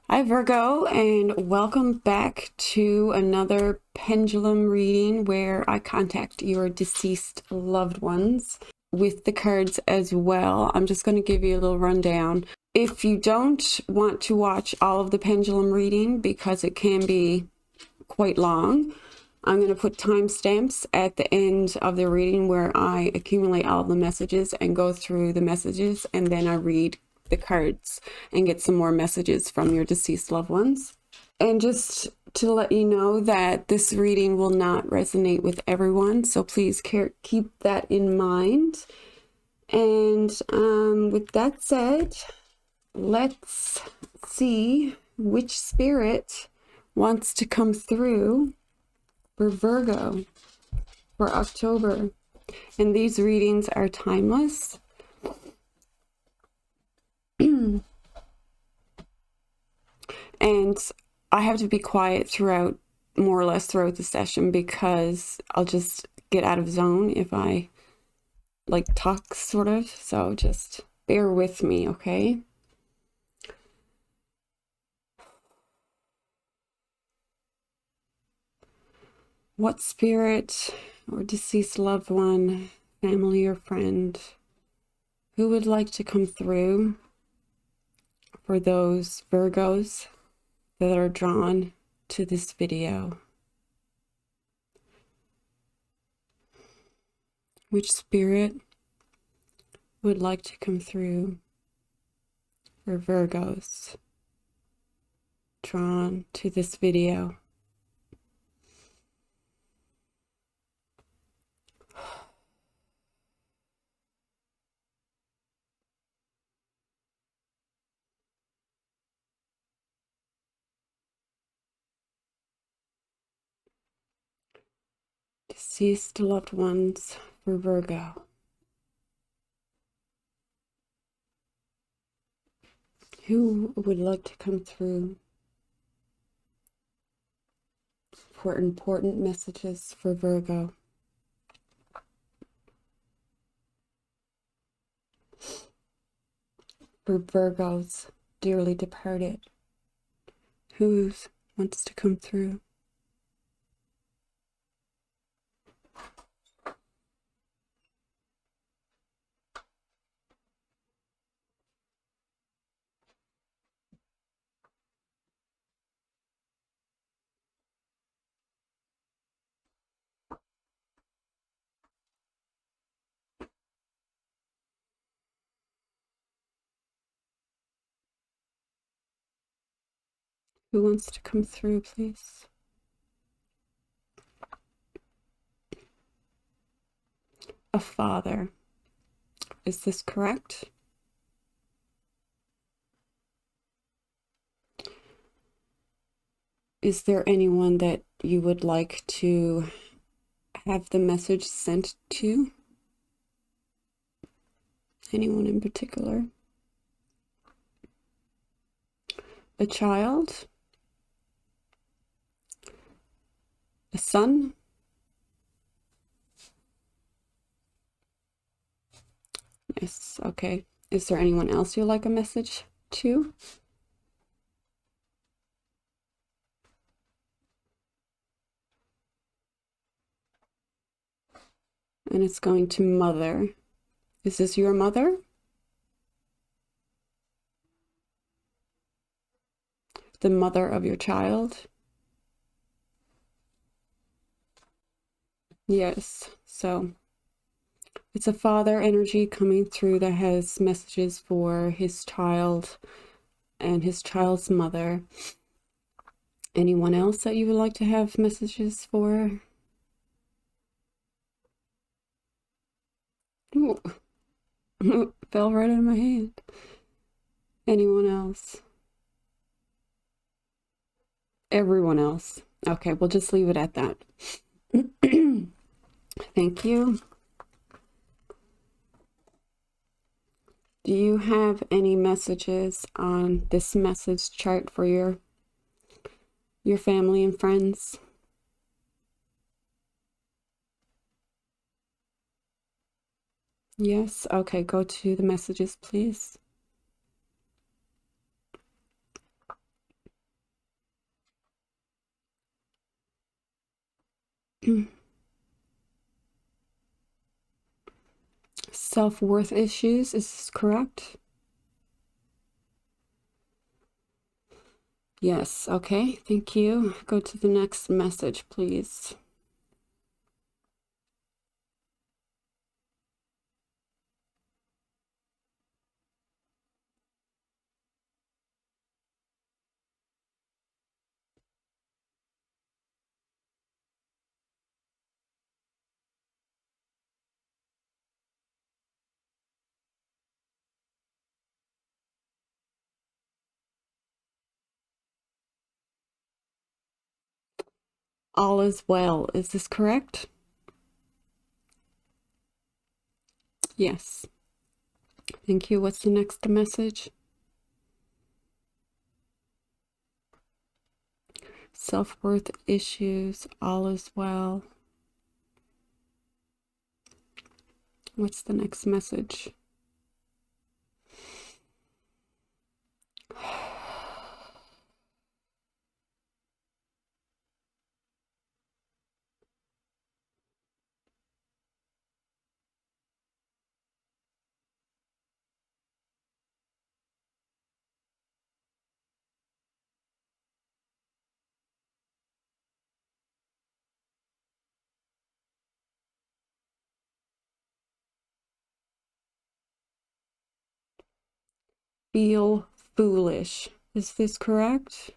Hi Virgo, and welcome back to another pendulum reading where I contact your deceased loved ones with the cards as well. I'm just going to give you a little rundown. If you don't want to watch all of the pendulum reading because it can be quite long, I'm going to put timestamps at the end of the reading where I accumulate all the messages and go through the messages, and then I read the cards and get some more messages from your deceased loved ones. And just to let you know that this reading will not resonate with everyone, so please keep that in mind. And with that said, let's see which spirit wants to come through for Virgo for October. And these readings are timeless. And I have to be quiet throughout, more or less throughout the session, because I'll just get out of zone if I talk sort of. So just bear with me, okay? What spirit or deceased loved one, family or friend, who would like to come through for those Virgos that are drawn to this video? Which spirit would like to come through for Virgos drawn to this video? Deceased loved ones for Virgo. Who would like to come through for important messages for Virgo? For Virgos dearly departed. Who wants to come through? Who wants to come through, please? A father. Is this correct? Is there anyone that you would like to have the message sent to? Anyone in particular? A child? A son? Yes, okay. Is there anyone else you'd like a message to? And it's going to mother. Is this your mother? The mother of your child? Yes, so it's a father energy coming through that has messages for his child and his child's mother. Anyone else that you would like to have messages for? Ooh. Fell right out of my hand. Anyone else? Everyone else. Okay, we'll just leave it at that. Thank you. Do you have any messages on this message chart for your family and friends? Yes? Okay, go to the messages, please. Self-worth issues, is this correct? Yes, okay, thank you. Go to the next message, please. All is well, is this correct? Yes. Thank you. What's the next message? Self-worth issues, all is well. What's the next message? Feel foolish. Is this correct?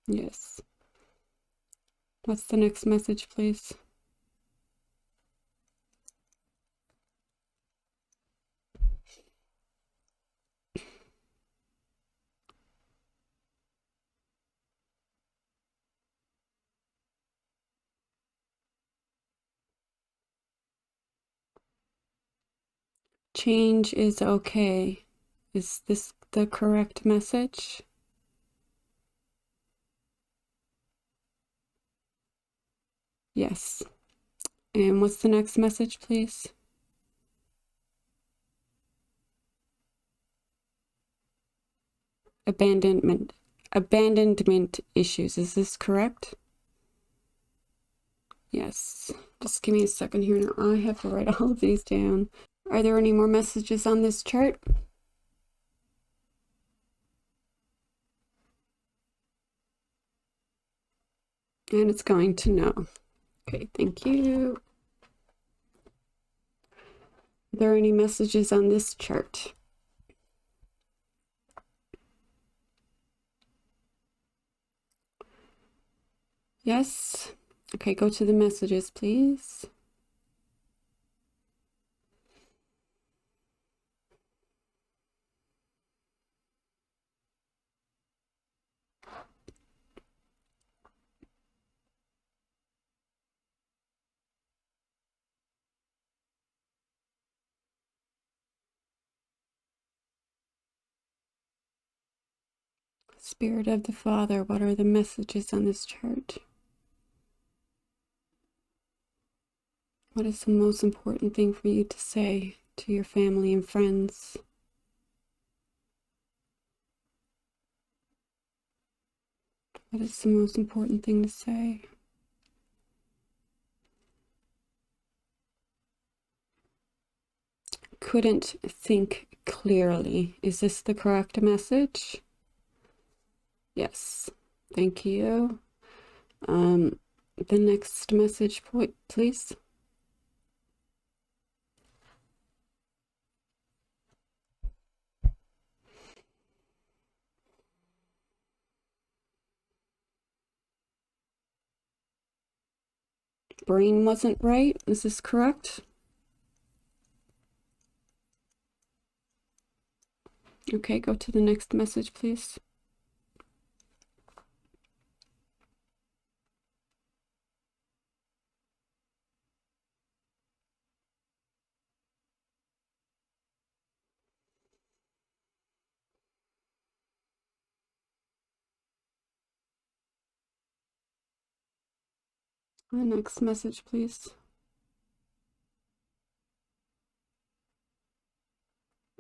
Yes. What's the next message, please? Change is okay. Is this the correct message? Yes. And what's the next message, please? Abandonment issues. Is this correct? Yes. Just give me a second here. Now I have to write all of these down. Are there any more messages on this chart? And it's going to no. Okay, thank you. Are there any messages on this chart? Yes. Okay, go to the messages, please. Spirit of the Father, what are the messages on this chart? What is the most important thing for you to say to your family and friends? What is the most important thing to say? Couldn't think clearly. Is this the correct message? Yes. Thank you. The next message, please. Brain wasn't right. Is this correct? Okay, go to the next message, please. The next message, please.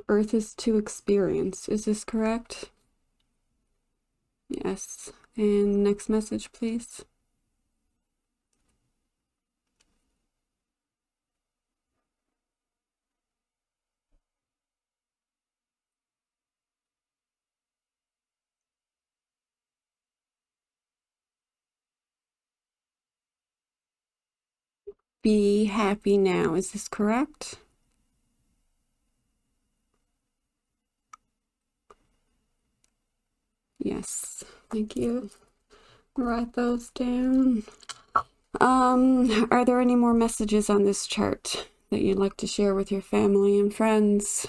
Earth is to experience. Is this correct? Yes. And next message, please. be happy now. Is this correct? Yes, thank you. Write those down. Are there any more messages on this chart that you'd like to share with your family and friends?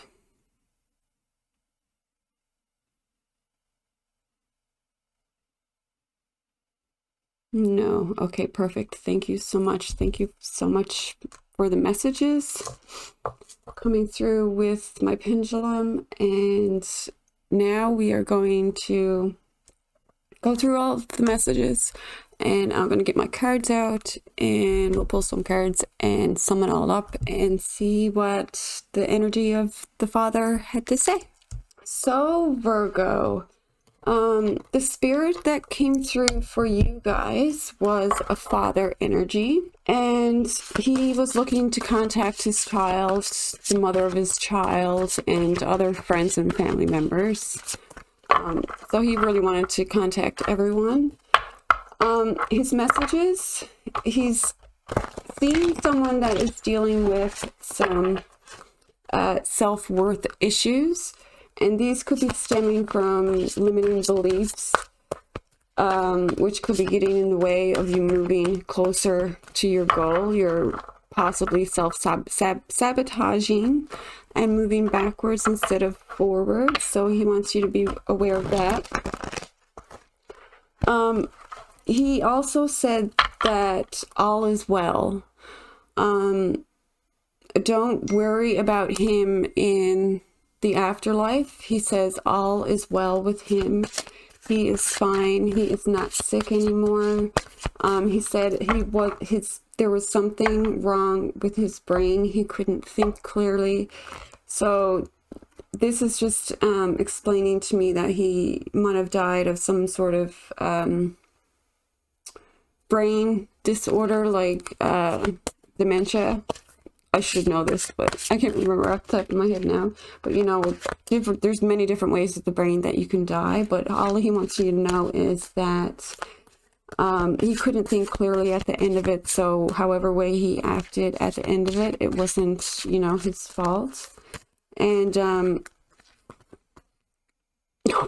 No. Okay, perfect. Thank you so much. Thank you so much for the messages coming through with my pendulum. And now we are going to go through all of the messages, and I'm going to get my cards out and we'll pull some cards and sum it all up and see what the energy of the Father had to say. So Virgo, the spirit that came through for you guys was a father energy, and he was looking to contact his child, the mother of his child, and other friends and family members. So he really wanted to contact everyone. His messages, he's seeing someone that is dealing with some self-worth issues, and these could be stemming from limiting beliefs, which could be getting in the way of you moving closer to your goal. You're possibly self-sabotaging and moving backwards instead of forward. So he wants you to be aware of that. He also said that all is well. Don't worry about him in the afterlife. He says all is well with him. He is fine. He is not sick anymore. He said there was something wrong with his brain. He couldn't think clearly. So this is just explaining to me that he might have died of some sort of brain disorder, like dementia. I should know this, but I can't remember off the top of my head now. But you know, there's many different ways of the brain that you can die, but all he wants you to know is that he couldn't think clearly at the end of it. So however way he acted at the end of it, it wasn't, you know, his fault. And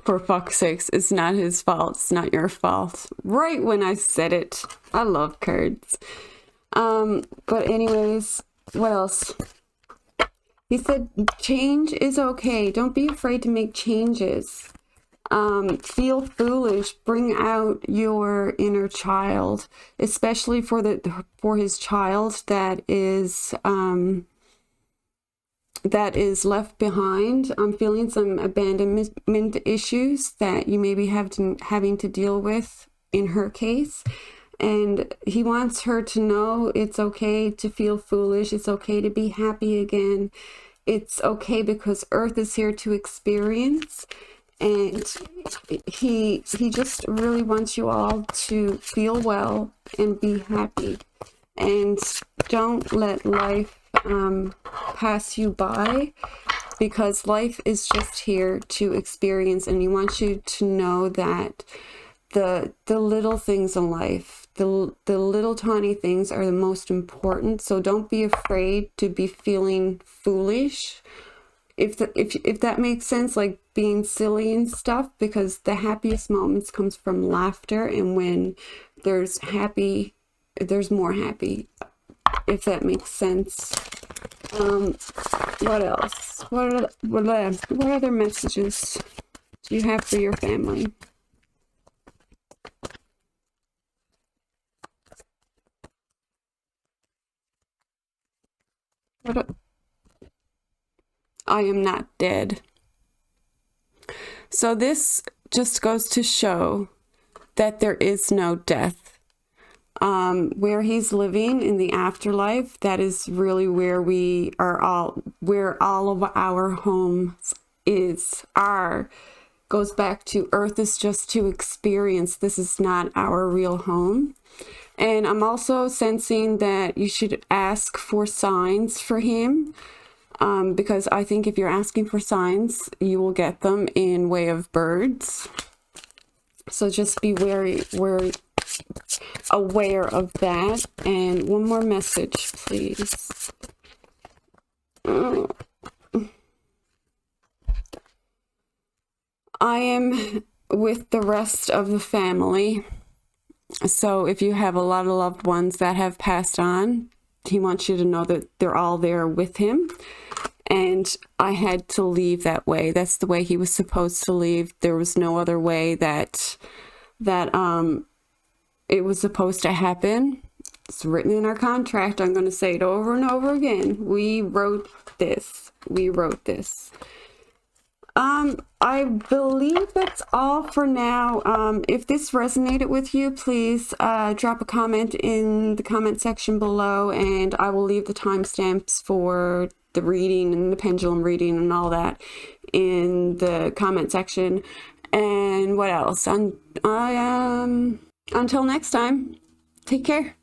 for fuck's sakes, it's not his fault. It's not your fault. Right when I said it. I love cards. But anyways, what else? He said change is okay. Don't be afraid to make changes. Feel foolish. Bring out your inner child, especially for his child that is left behind. I'm feeling some abandonment issues that you may be having to deal with in her case. And he wants her to know it's okay to feel foolish. It's okay to be happy again. It's okay because Earth is here to experience. And he just really wants you all to feel well and be happy. And don't let life pass you by, because life is just here to experience. And he wants you to know that the little things in life, the little tiny things are the most important. So don't be afraid to be feeling foolish, if that makes sense, like being silly and stuff, because the happiest moments comes from laughter, and when there's happy, there's more happy, if that makes sense. What else? What other messages do you have for your family? I am not dead. So this just goes to show that there is no death. Where he's living in the afterlife, that is really where where all of our homes goes back to. Earth is just to experience. This is not our real home. And I'm also sensing that you should ask for signs for him, because I think if you're asking for signs, you will get them in way of birds. So just be wary aware of that. And one more message, please. I am with the rest of the family. So if you have a lot of loved ones that have passed on, he wants you to know that they're all there with him. And I had to leave that way. That's the way he was supposed to leave. There was no other way that it was supposed to happen. It's written in our contract. I'm going to say it over and over again. We wrote this. We wrote this. I believe that's all for now. If this resonated with you, please drop a comment in the comment section below, and I will leave the timestamps for the reading and the pendulum reading and all that in the comment section. And what else? Until next time, take care.